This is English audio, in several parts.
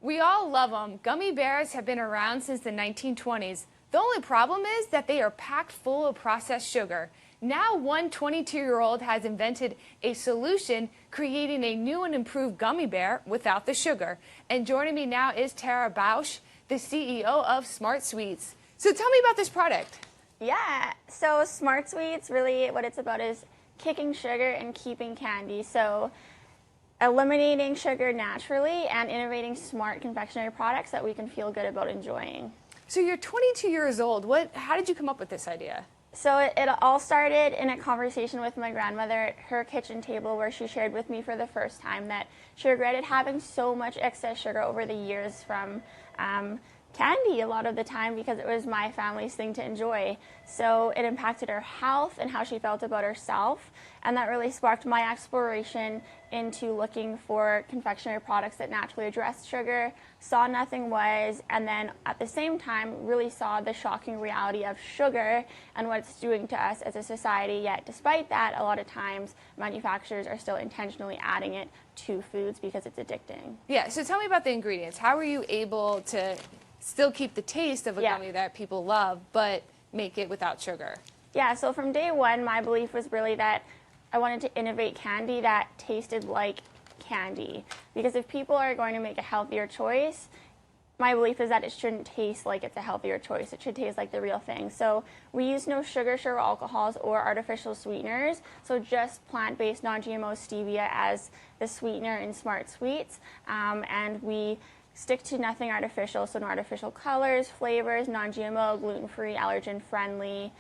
We all love them. Gummy bears have been around since the 1920s. The only problem is that they are packed full of processed sugar. Now one 22-year-old has invented a solution, creating a new and improved gummy bear without the sugar. And joining me now is Tara Bausch, the CEO of Smart Sweets. So tell me about this product. Yeah, so Smart Sweets, really what it's about is kicking sugar and keeping candy. So eliminating sugar naturally and innovating smart confectionery products that we can feel good about enjoying. So you're 22 years old. How did you come up with this idea? So it all started in a conversation with my grandmother at her kitchen table, where she shared with me for the first time that she regretted having so much excess sugar over the years from candy a lot of the time, because it was my family's thing to enjoy. So it impacted her health and how she felt about herself, and that really sparked my exploration into looking for confectionery products that naturally addressed sugar, saw nothing was, and then at the same time really saw the shocking reality of sugar and what it's doing to us as a society. Yet despite that, a lot of times manufacturers are still intentionally adding it to foods because it's addicting. Yeah, so tell me about the ingredients. How were you able to still keep the taste of a gummy that people love, but make it without sugar? Yeah, so from day one, my belief was really that I wanted to innovate candy that tasted like candy. Because if people are going to make a healthier choice, my belief is that it shouldn't taste like it's a healthier choice. It should taste like the real thing. So we use no sugar alcohols or artificial sweeteners. So just plant-based, non-GMO stevia as the sweetener in Smart Sweets. And we stick to nothing artificial, so no artificial colors, flavors, non-GMO, gluten-free, allergen-friendly,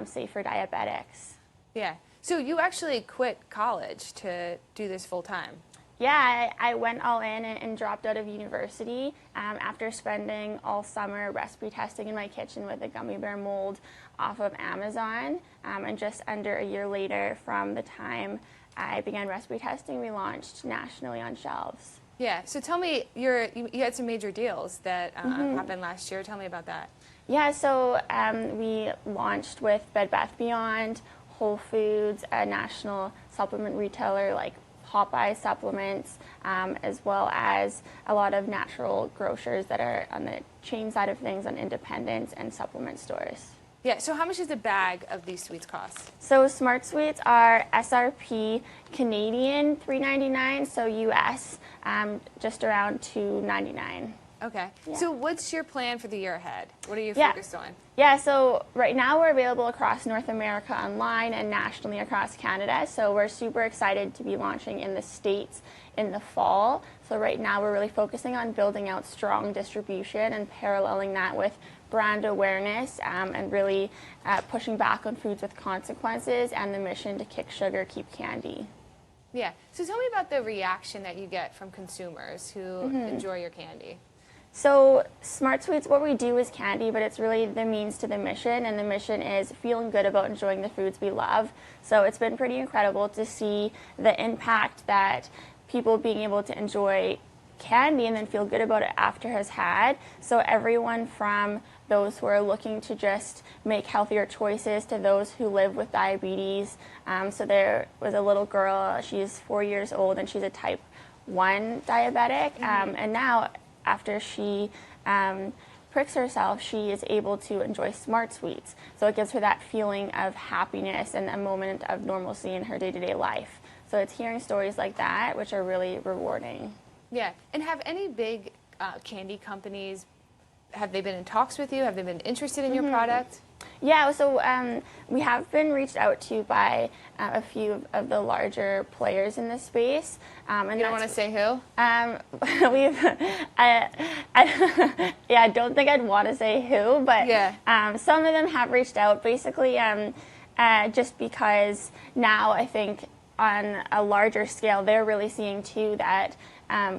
safe for diabetics. Yeah. So you actually quit college to do this full-time? Yeah, I went all in and dropped out of university after spending all summer recipe testing in my kitchen with a gummy bear mold off of Amazon. And just under a year later from the time I began recipe testing, we launched nationally on shelves. Yeah, so tell me, you had some major deals that happened last year. Tell me about that. Yeah, so we launched with Bed Bath & Beyond, Whole Foods, a national supplement retailer like Popeye supplements, as well as a lot of natural grocers that are on the chain side of things, on independents and supplement stores. Yeah, so how much does a bag of these sweets cost? So Smart Sweets are SRP Canadian $3.99, so US just around $2.99. Okay. Yeah. So what's your plan for the year ahead? What are you focused on? Yeah, so right now we're available across North America online and nationally across Canada. So we're super excited to be launching in the States in the fall. So right now we're really focusing on building out strong distribution and paralleling that with brand awareness and really pushing back on foods with consequences and the mission to kick sugar, keep candy. Yeah. So tell me about the reaction that you get from consumers who enjoy your candy. So Smart Sweets, what we do is candy, but it's really the means to the mission, and the mission is feeling good about enjoying the foods we love. So it's been pretty incredible to see the impact that people being able to enjoy candy and then feel good about it after has had. So everyone from those who are looking to just make healthier choices to those who live with diabetes. So there was a little girl, she's 4 years old, and she's a type 1 diabetic, and now after she pricks herself, she is able to enjoy Smart Sweets. So it gives her that feeling of happiness and a moment of normalcy in her day-to-day life. So it's hearing stories like that which are really rewarding. Yeah, and have any big candy companies, have they been in talks with you? Have they been interested in your product? Yeah, so we have been reached out to by a few of the larger players in this space. And you don't want to say who? I don't think I'd want to say who, but some of them have reached out, basically just because now I think on a larger scale they're really seeing too that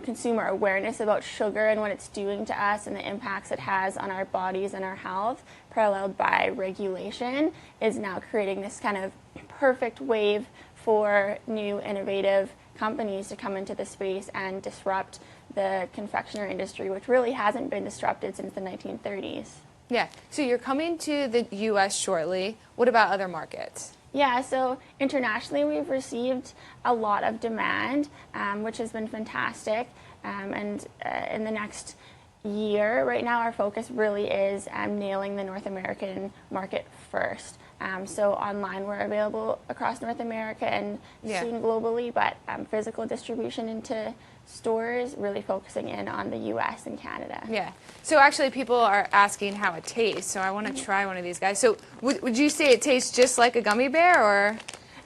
consumer awareness about sugar and what it's doing to us and the impacts it has on our bodies and our health, paralleled by regulation, is now creating this kind of perfect wave for new innovative companies to come into the space and disrupt the confectionery industry, which really hasn't been disrupted since the 1930s. Yeah, so you're coming to the U.S. shortly. What about other markets? Yeah, so internationally we've received a lot of demand, which has been fantastic. and in the next year, right now our focus really is nailing the North American market first. So online we're available across North America and soon globally, but physical distribution into stores, really focusing in on the US and Canada. Yeah. So actually people are asking how it tastes, so I want to try one of these guys. So would you say it tastes just like a gummy bear, or?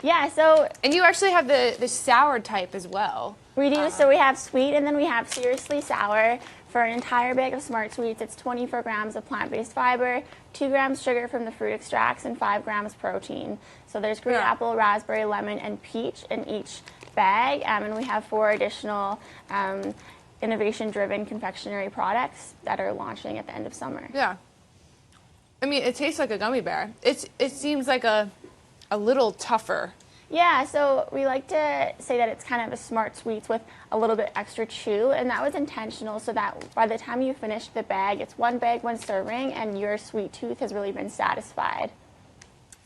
Yeah, so... And you actually have the sour type as well. We do, so we have sweet and then we have seriously sour. For an entire bag of Smart Sweets, it's 24 grams of plant-based fiber, 2 grams sugar from the fruit extracts, and 5 grams protein. So there's green apple, raspberry, lemon, and peach in each bag, and we have 4 additional innovation-driven confectionery products that are launching at the end of summer. Yeah. I mean, it tastes like a gummy bear. It seems like a little tougher. Yeah, so we like to say that it's kind of a Smart Sweets with a little bit extra chew, and that was intentional so that by the time you finish the bag, it's one bag, one serving, and your sweet tooth has really been satisfied.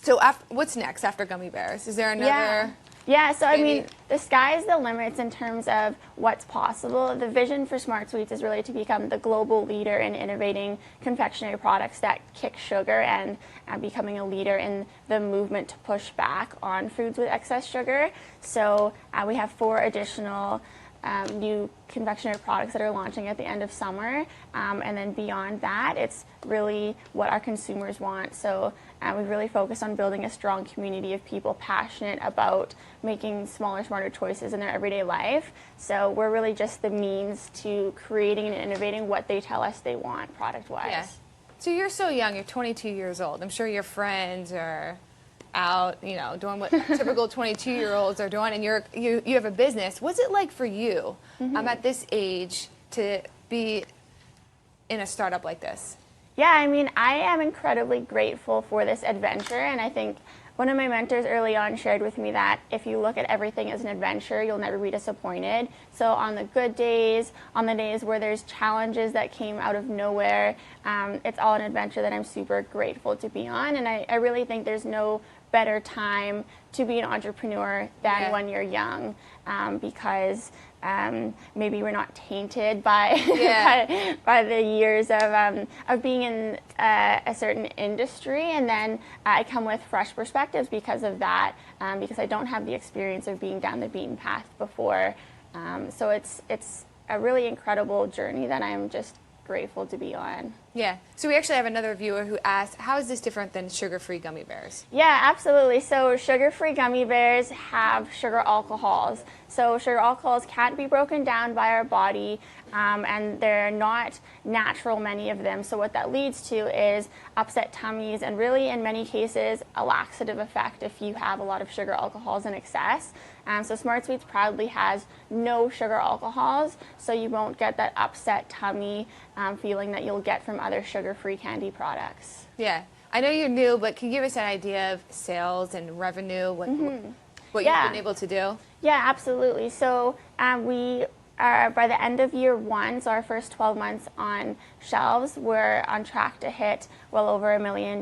So what's next after gummy bears? Is there another... Yeah, so I mean, the sky's the limits in terms of what's possible. The vision for Smart Sweets is really to become the global leader in innovating confectionery products that kick sugar and becoming a leader in the movement to push back on foods with excess sugar. So we have 4 additional new confectionery products that are launching at the end of summer, and then beyond that, it's really what our consumers want. So we really focus on building a strong community of people passionate about making smaller, smarter choices in their everyday life. So we're really just the means to creating and innovating what they tell us they want product-wise. Yeah. So you're so young, you're 22 years old. I'm sure your friends are out, you know, doing what typical 22-year-olds are doing, and you have a business. What's it like for you at this age to be in a startup like this? Yeah, I mean, I am incredibly grateful for this adventure, and I think one of my mentors early on shared with me that if you look at everything as an adventure, you'll never be disappointed. So on the good days, on the days where there's challenges that came out of nowhere, it's all an adventure that I'm super grateful to be on, and I really think there's no better time to be an entrepreneur than when you're young, because maybe we're not tainted by by the years of being in a certain industry, and then I come with fresh perspectives because of that, because I don't have the experience of being down the beaten path before. So it's a really incredible journey that I'm just grateful to be on. Yeah. So we actually have another viewer who asked, how is this different than sugar-free gummy bears? Yeah, absolutely. So sugar-free gummy bears have sugar alcohols. So sugar alcohols can't be broken down by our body, and they're not natural, many of them. So what that leads to is upset tummies and really, in many cases, a laxative effect if you have a lot of sugar alcohols in excess. So Smart Sweets proudly has no sugar alcohols, so you won't get that upset tummy feeling that you'll get from other sugar-free candy products. Yeah. I know you're new, but can you give us an idea of sales and revenue, what you've been able to do? Yeah, absolutely. So we are, by the end of year 1, so our first 12 months on shelves, we're on track to hit well over $1 million.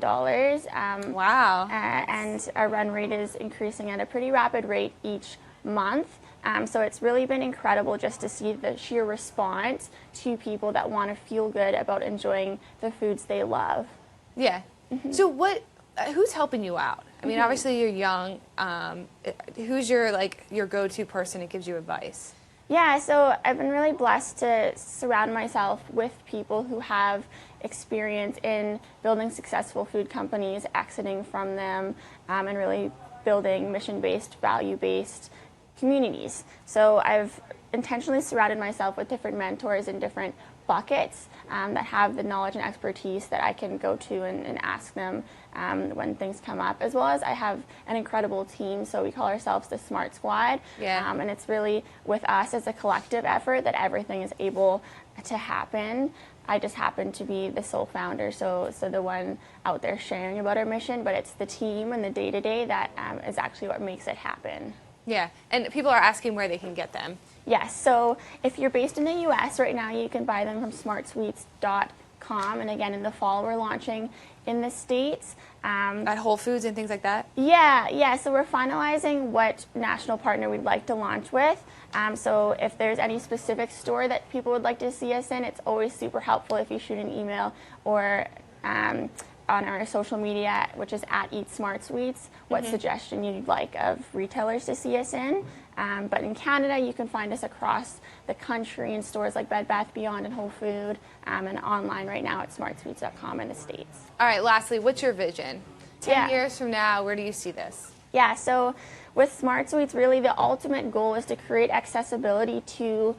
Wow. And our run rate is increasing at a pretty rapid rate each month. So it's really been incredible just to see the sheer response to people that want to feel good about enjoying the foods they love. Yeah. So who's helping you out? I mean, obviously you're young. Who's your go-to person that gives you advice? Yeah, so I've been really blessed to surround myself with people who have experience in building successful food companies, exiting from them, and really building mission-based, value-based communities. So I've intentionally surrounded myself with different mentors in different buckets that have the knowledge and expertise that I can go to and ask them when things come up, as well as I have an incredible team. So we call ourselves the Smart Squad, and it's really with us as a collective effort that everything is able to happen. I just happen to be the sole founder, so the one out there sharing about our mission, but it's the team and the day-to-day that is actually what makes it happen. Yeah, and people are asking where they can get them. Yes, so if you're based in the U.S. right now, you can buy them from smartsweets.com, and again, in the fall, we're launching in the States. At Whole Foods and things like that? Yeah. So we're finalizing what national partner we'd like to launch with. So if there's any specific store that people would like to see us in, it's always super helpful if you shoot an email or on our social media, which is at Eat Smart Sweets, what suggestion you'd like of retailers to see us in. But in Canada, you can find us across the country in stores like Bed Bath Beyond and Whole Food, and online right now at smartsweets.com in the States. All right, lastly, what's your vision? 10 Yeah. years from now, where do you see this? Yeah, so with Smart Sweets, really the ultimate goal is to create accessibility to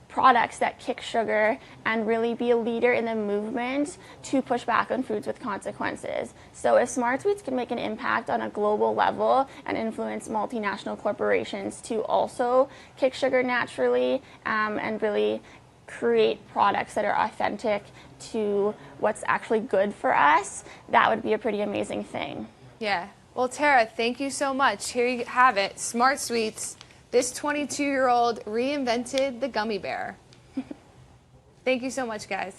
products that kick sugar and really be a leader in the movement to push back on foods with consequences. So if Smart Sweets can make an impact on a global level and influence multinational corporations to also kick sugar naturally, and really create products that are authentic to what's actually good for us, that would be a pretty amazing thing. Yeah. Well, Tara, thank you so much. Here you have it, Smart Sweets. This 22-year-old reinvented the gummy bear. Thank you so much, guys.